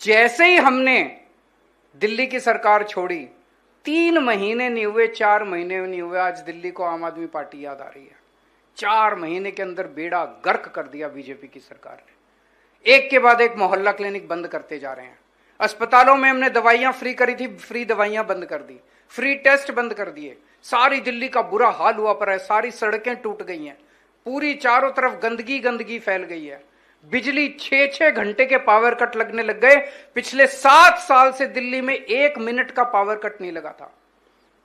जैसे ही हमने दिल्ली की सरकार छोड़ी, 3 महीने नहीं हुए, 4 महीने नहीं हुए, आज दिल्ली को आम आदमी पार्टी याद आ रही है। 4 महीने के अंदर बेड़ा गर्क कर दिया बीजेपी की सरकार ने। एक के बाद एक मोहल्ला क्लिनिक बंद करते जा रहे हैं। अस्पतालों में हमने दवाइयां फ्री करी थी, फ्री दवाइयां बंद कर दी, फ्री टेस्ट बंद कर दिए। सारी दिल्ली का बुरा हाल हुआ पड़ा है, सारी सड़कें टूट गई हैं, पूरी चारों तरफ गंदगी गंदगी फैल गई है। बिजली 6-6 घंटे के पावर कट लगने लग गए। पिछले 7 साल से दिल्ली में 1 मिनट का पावर कट नहीं लगा था।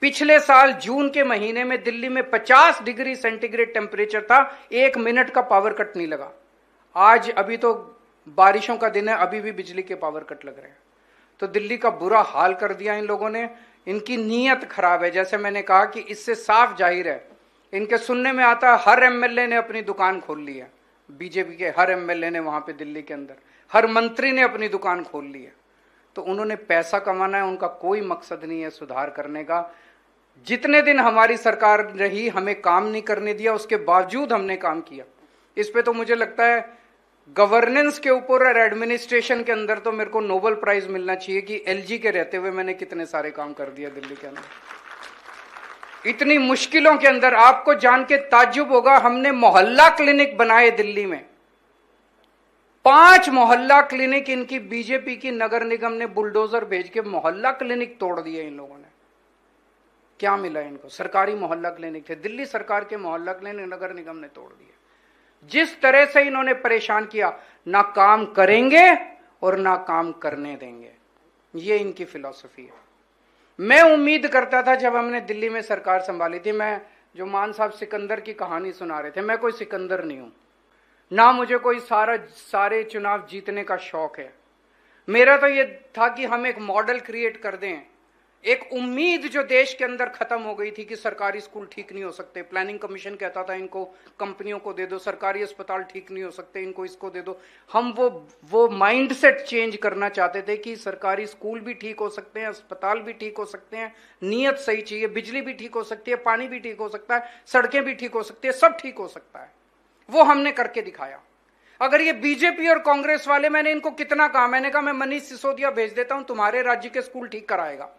पिछले साल जून के महीने में दिल्ली में 50 डिग्री सेंटीग्रेड टेम्परेचर था, 1 मिनट का पावर कट नहीं लगा। आज अभी तो बारिशों का दिन है, अभी भी बिजली के पावर कट लग रहे हैं। तो दिल्ली का बुरा हाल कर दिया इन लोगों ने। इनकी नीयत खराब है। जैसे मैंने कहा कि इससे साफ जाहिर है, इनके सुनने में आता है हर एमएलए ने अपनी दुकान खोल ली है। बीजेपी के हर एमएलए ने वहां पे दिल्ली के अंदर, हर मंत्री ने अपनी दुकान खोल ली है। तो उन्होंने पैसा कमाना है, उनका कोई मकसद नहीं है सुधार करने का। जितने दिन हमारी सरकार रही, हमें काम नहीं करने दिया, उसके बावजूद हमने काम किया। इस पे तो मुझे लगता है गवर्नेंस के ऊपर और एडमिनिस्ट्रेशन के अंदर तो मेरे को नोबेल प्राइज मिलना चाहिए कि एलजी के रहते हुए मैंने कितने सारे काम कर दिया दिल्ली के अंदर। इतनी मुश्किलों के अंदर आपको जान के ताज्जुब होगा, हमने मोहल्ला क्लिनिक बनाए दिल्ली में। 5 मोहल्ला क्लिनिक इनकी बीजेपी की नगर निगम ने बुलडोजर भेज के मोहल्ला क्लिनिक तोड़ दिए इन लोगों ने। क्या मिला इनको? सरकारी मोहल्ला क्लिनिक थे, दिल्ली सरकार के मोहल्ला क्लिनिक नगर निगम ने तोड़ दिए। जिस तरह से इन्होंने परेशान किया, ना काम करेंगे और ना काम करने देंगे, ये इनकी फिलॉसफी है। मैं उम्मीद करता था जब हमने दिल्ली में सरकार संभाली थी, मैं जो मान साहब सिकंदर की कहानी सुना रहे थे, मैं कोई सिकंदर नहीं हूं, ना मुझे कोई सारे चुनाव जीतने का शौक है। मेरा तो ये था कि हम एक मॉडल क्रिएट कर दें, एक उम्मीद जो देश के अंदर खत्म हो गई थी कि सरकारी स्कूल ठीक नहीं हो सकते। प्लानिंग कमीशन कहता था इनको कंपनियों को दे दो, सरकारी अस्पताल ठीक नहीं हो सकते, इनको इसको दे दो। हम वो माइंडसेट चेंज करना चाहते थे कि सरकारी स्कूल भी ठीक हो सकते हैं, अस्पताल भी ठीक हो सकते हैं, नीयत सही चाहिए, बिजली भी ठीक हो सकती है, पानी भी ठीक हो सकता है, सड़कें भी ठीक हो सकती है, सब ठीक हो सकता है। वो हमने करके दिखाया। अगर ये बीजेपी और कांग्रेस वाले, मैंने इनको कितना कहा, मैंने कहा मैं मनीष सिसोदिया भेज देता हूं, तुम्हारे राज्य के स्कूल ठीक कराएगा।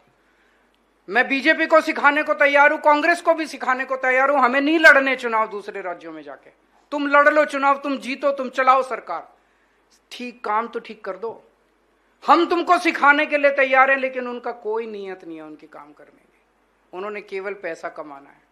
मैं बीजेपी को सिखाने को तैयार हूं, कांग्रेस को भी सिखाने को तैयार हूं। हमें नहीं लड़ने चुनाव दूसरे राज्यों में जाके, तुम लड़ लो चुनाव, तुम जीतो, तुम चलाओ सरकार, ठीक काम तो ठीक कर दो। हम तुमको सिखाने के लिए तैयार हैं, लेकिन उनका कोई नियत नहीं है उनकी काम करने की, उन्होंने केवल पैसा कमाना है।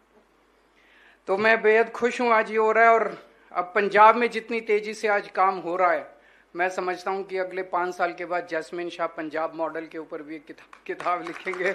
तो मैं बेहद खुश हूं आज ये हो रहा है। और अब पंजाब में जितनी तेजी से आज काम हो रहा है, मैं समझता हूं कि अगले 5 साल के बाद जैस्मिन शाह पंजाब मॉडल के ऊपर भी एक किताब लिखेंगे।